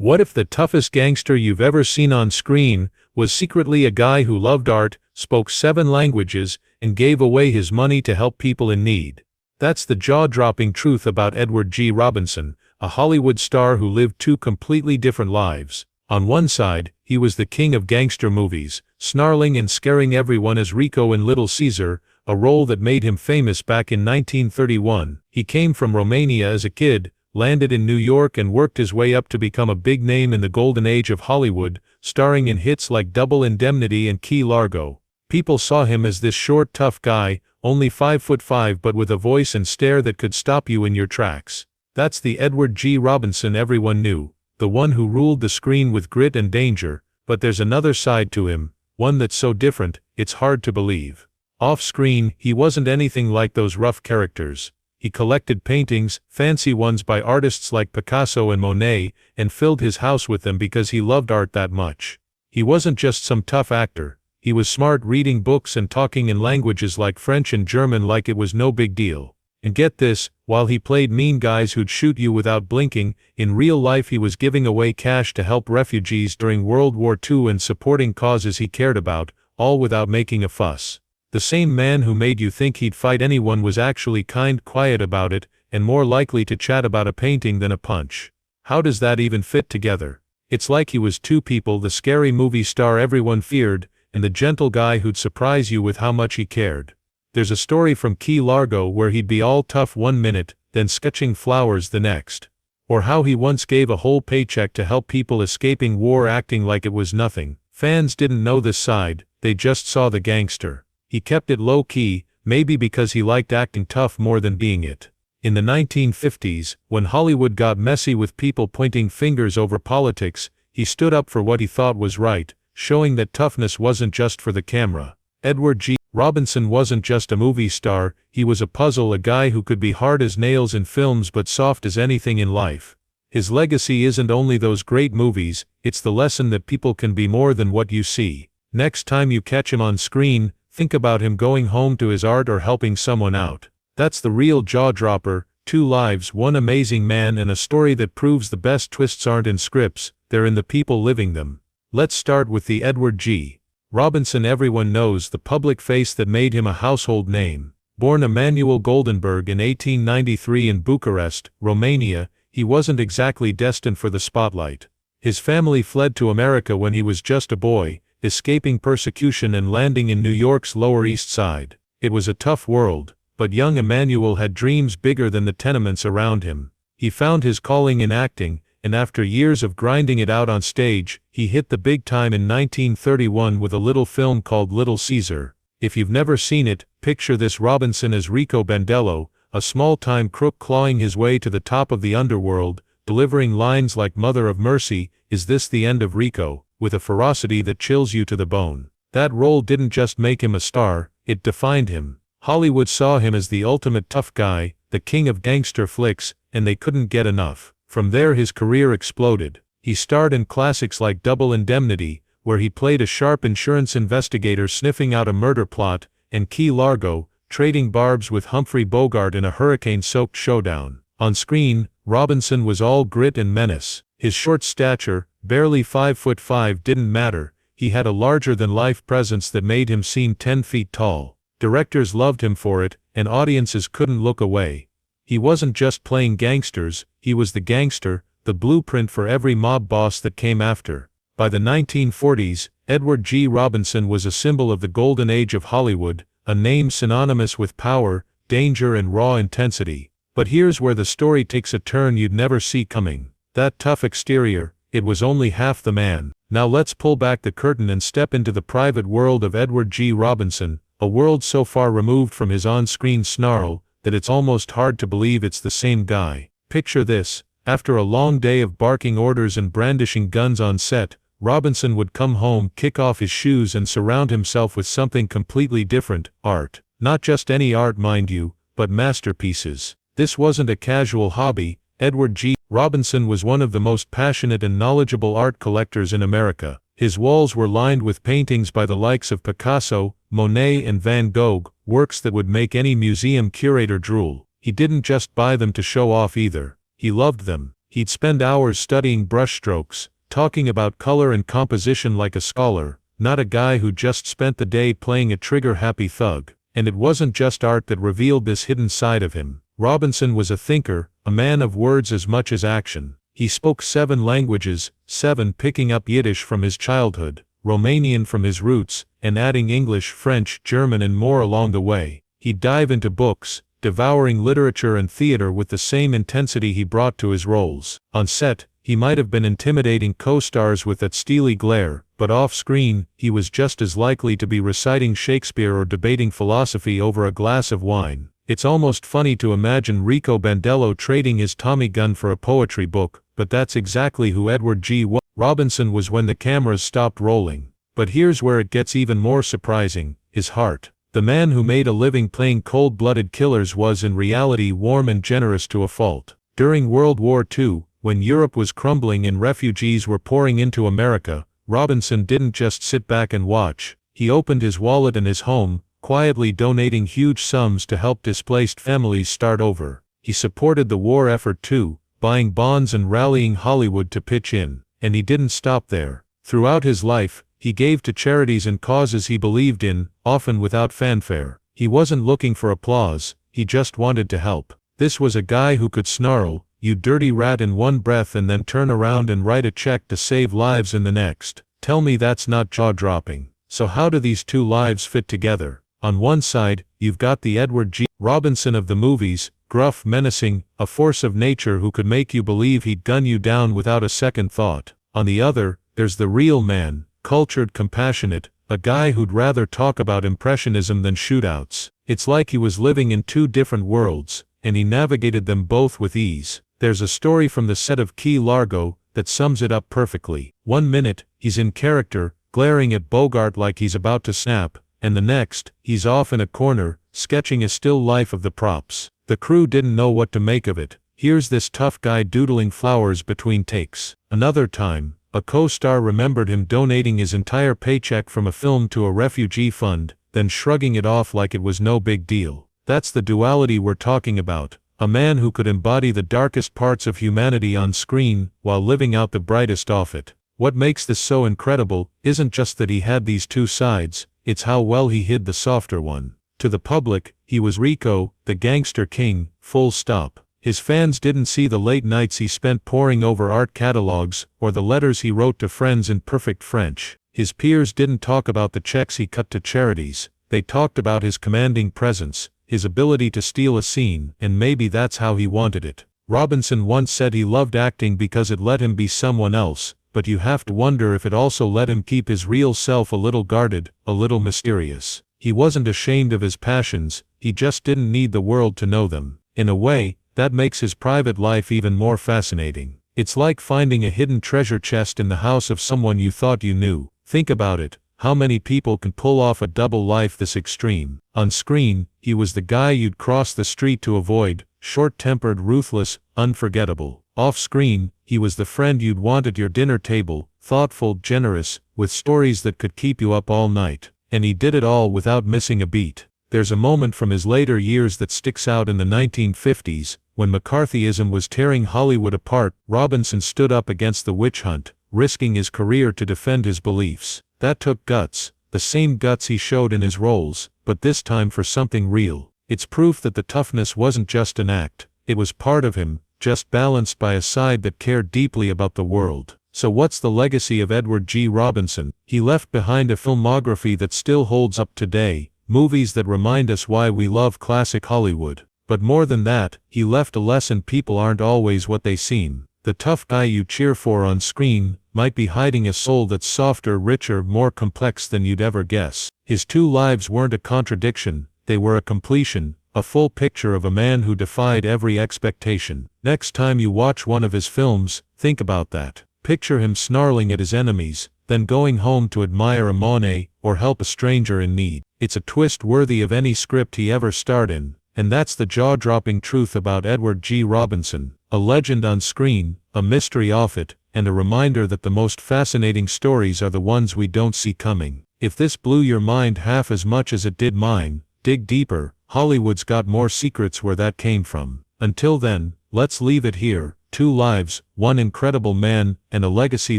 What if the toughest gangster you've ever seen on screen was secretly a guy who loved art, spoke 7 languages, and gave away his money to help people in need? That's the jaw-dropping truth about Edward G. Robinson, a Hollywood star who lived 2 completely different lives. On one side, he was the king of gangster movies, snarling and scaring everyone as Rico in Little Caesar, a role that made him famous back in 1931. He came from Romania as a kid, landed in New York and worked his way up to become a big name in the golden age of Hollywood, starring in hits like Double Indemnity and Key Largo. People saw him as this short, tough guy, only 5'5" but with a voice and stare that could stop you in your tracks. That's the Edward G. Robinson everyone knew, the one who ruled the screen with grit and danger. But there's another side to him, one that's so different, it's hard to believe. Off-screen, he wasn't anything like those rough characters. He collected paintings, fancy ones by artists like Picasso and Monet, and filled his house with them because he loved art that much. He wasn't just some tough actor. He was smart, reading books and talking in languages like French and German like it was no big deal. And get this, while he played mean guys who'd shoot you without blinking, in real life he was giving away cash to help refugees during World War II and supporting causes he cared about, all without making a fuss. The same man who made you think he'd fight anyone was actually quiet about it, and more likely to chat about a painting than a punch. How does that even fit together? It's like he was 2 people: the scary movie star everyone feared, and the gentle guy who'd surprise you with how much he cared. There's a story from Key Largo where he'd be all tough one minute, then sketching flowers the next. Or how he once gave a whole paycheck to help people escaping war acting like it was nothing. Fans didn't know this side, they just saw the gangster. He kept it low-key, maybe because he liked acting tough more than being it. In the 1950s, when Hollywood got messy with people pointing fingers over politics, he stood up for what he thought was right, showing that toughness wasn't just for the camera. Edward G. Robinson wasn't just a movie star, he was a puzzle, a guy who could be hard as nails in films but soft as anything in life. His legacy isn't only those great movies, it's the lesson that people can be more than what you see. Next time you catch him on screen, think about him going home to his art or helping someone out. That's the real jaw-dropper: 2 lives, 1 amazing man, and a story that proves the best twists aren't in scripts, they're in the people living them. Let's start with the Edward G. Robinson everyone knows, the public face that made him a household name. Born Emanuel Goldenberg in 1893 in Bucharest, Romania, he wasn't exactly destined for the spotlight. His family fled to America when he was just a boy, escaping persecution and landing in New York's Lower East Side. It was a tough world, but young Emanuel had dreams bigger than the tenements around him. He found his calling in acting, and after years of grinding it out on stage, he hit the big time in 1931 with a little film called Little Caesar. If you've never seen it, picture this: Robinson as Rico Bandello, a small-time crook clawing his way to the top of the underworld, delivering lines like "Mother of Mercy, is this the end of Rico?" with a ferocity that chills you to the bone. That role didn't just make him a star, it defined him. Hollywood saw him as the ultimate tough guy, the king of gangster flicks, and they couldn't get enough. From there his career exploded. He starred in classics like Double Indemnity, where he played a sharp insurance investigator sniffing out a murder plot, and Key Largo, trading barbs with Humphrey Bogart in a hurricane-soaked showdown. On screen, Robinson was all grit and menace. His short stature, barely 5'5", didn't matter. He had a larger-than-life presence that made him seem 10 feet tall. Directors loved him for it, and audiences couldn't look away. He wasn't just playing gangsters, he was the gangster, the blueprint for every mob boss that came after. By the 1940s, Edward G. Robinson was a symbol of the golden age of Hollywood, a name synonymous with power, danger and raw intensity. But here's where the story takes a turn you'd never see coming. That tough exterior, it was only half the man. Now let's pull back the curtain and step into the private world of Edward G. Robinson, a world so far removed from his on-screen snarl that it's almost hard to believe it's the same guy. Picture this: after a long day of barking orders and brandishing guns on set, Robinson would come home, kick off his shoes and surround himself with something completely different: art. Not just any art, mind you, but masterpieces. This wasn't a casual hobby. Edward G. Robinson was one of the most passionate and knowledgeable art collectors in America. His walls were lined with paintings by the likes of Picasso, Monet and Van Gogh, works that would make any museum curator drool. He didn't just buy them to show off either. He loved them. He'd spend hours studying brushstrokes, talking about color and composition like a scholar, not a guy who just spent the day playing a trigger-happy thug. And it wasn't just art that revealed this hidden side of him. Robinson was a thinker, a man of words as much as action. He spoke 7 languages, 7 picking up Yiddish from his childhood, Romanian from his roots, and adding English, French, German and more along the way. He'd dive into books, devouring literature and theater with the same intensity he brought to his roles. On set, he might have been intimidating co-stars with that steely glare, but off-screen, he was just as likely to be reciting Shakespeare or debating philosophy over a glass of wine. It's almost funny to imagine Rico Bandello trading his Tommy gun for a poetry book, but that's exactly who Edward G. Robinson was when the cameras stopped rolling. But here's where it gets even more surprising: his heart. The man who made a living playing cold-blooded killers was in reality warm and generous to a fault. During World War II, when Europe was crumbling and refugees were pouring into America, Robinson didn't just sit back and watch. He opened his wallet and his home, quietly donating huge sums to help displaced families start over. He supported the war effort too, buying bonds and rallying Hollywood to pitch in. And he didn't stop there. Throughout his life, he gave to charities and causes he believed in, often without fanfare. He wasn't looking for applause, he just wanted to help. This was a guy who could snarl, "You dirty rat," in one breath and then turn around and write a check to save lives in the next. Tell me that's not jaw-dropping. So how do these two lives fit together? On one side, you've got the Edward G. Robinson of the movies, gruff, menacing, a force of nature who could make you believe he'd gun you down without a second thought. On the other, there's the real man, cultured, compassionate, a guy who'd rather talk about impressionism than shootouts. It's like he was living in 2 different worlds, and he navigated them both with ease. There's a story from the set of Key Largo that sums it up perfectly. One minute, he's in character, glaring at Bogart like he's about to snap, and the next, he's off in a corner, sketching a still life of the props. The crew didn't know what to make of it. Here's this tough guy doodling flowers between takes. Another time, a co-star remembered him donating his entire paycheck from a film to a refugee fund, then shrugging it off like it was no big deal. That's the duality we're talking about. A man who could embody the darkest parts of humanity on screen, while living out the brightest of it. What makes this so incredible isn't just that he had these 2 sides, it's how well he hid the softer one. To the public, he was Rico, the gangster king, full stop. His fans didn't see the late nights he spent poring over art catalogs, or the letters he wrote to friends in perfect French. His peers didn't talk about the checks he cut to charities. They talked about his commanding presence, his ability to steal a scene, and maybe that's how he wanted it. Robinson once said he loved acting because it let him be someone else, but you have to wonder if it also let him keep his real self a little guarded, a little mysterious. He wasn't ashamed of his passions, he just didn't need the world to know them. In a way, that makes his private life even more fascinating. It's like finding a hidden treasure chest in the house of someone you thought you knew. Think about it, how many people can pull off a double life this extreme? On screen, he was the guy you'd cross the street to avoid, short-tempered, ruthless, unforgettable. Off-screen, he was the friend you'd want at your dinner table, thoughtful, generous, with stories that could keep you up all night. And he did it all without missing a beat. There's a moment from his later years that sticks out in the 1950s, when McCarthyism was tearing Hollywood apart. Robinson stood up against the witch hunt, risking his career to defend his beliefs. That took guts, the same guts he showed in his roles, but this time for something real. It's proof that the toughness wasn't just an act, it was part of him, just balanced by a side that cared deeply about the world. So what's the legacy of Edward G. Robinson? He left behind a filmography that still holds up today, movies that remind us why we love classic Hollywood. But more than that, he left a lesson: people aren't always what they seem. The tough guy you cheer for on screen might be hiding a soul that's softer, richer, more complex than you'd ever guess. His 2 lives weren't a contradiction, they were a completion, a full picture of a man who defied every expectation. Next time you watch one of his films, think about that. Picture him snarling at his enemies, then going home to admire a Monet, or help a stranger in need. It's a twist worthy of any script he ever starred in, and that's the jaw-dropping truth about Edward G. Robinson. A legend on screen, a mystery off it, and a reminder that the most fascinating stories are the ones we don't see coming. If this blew your mind half as much as it did mine, dig deeper. Hollywood's got more secrets where that came from. Until then, let's leave it here. 2 lives, 1 incredible man, and a legacy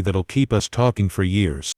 that'll keep us talking for years.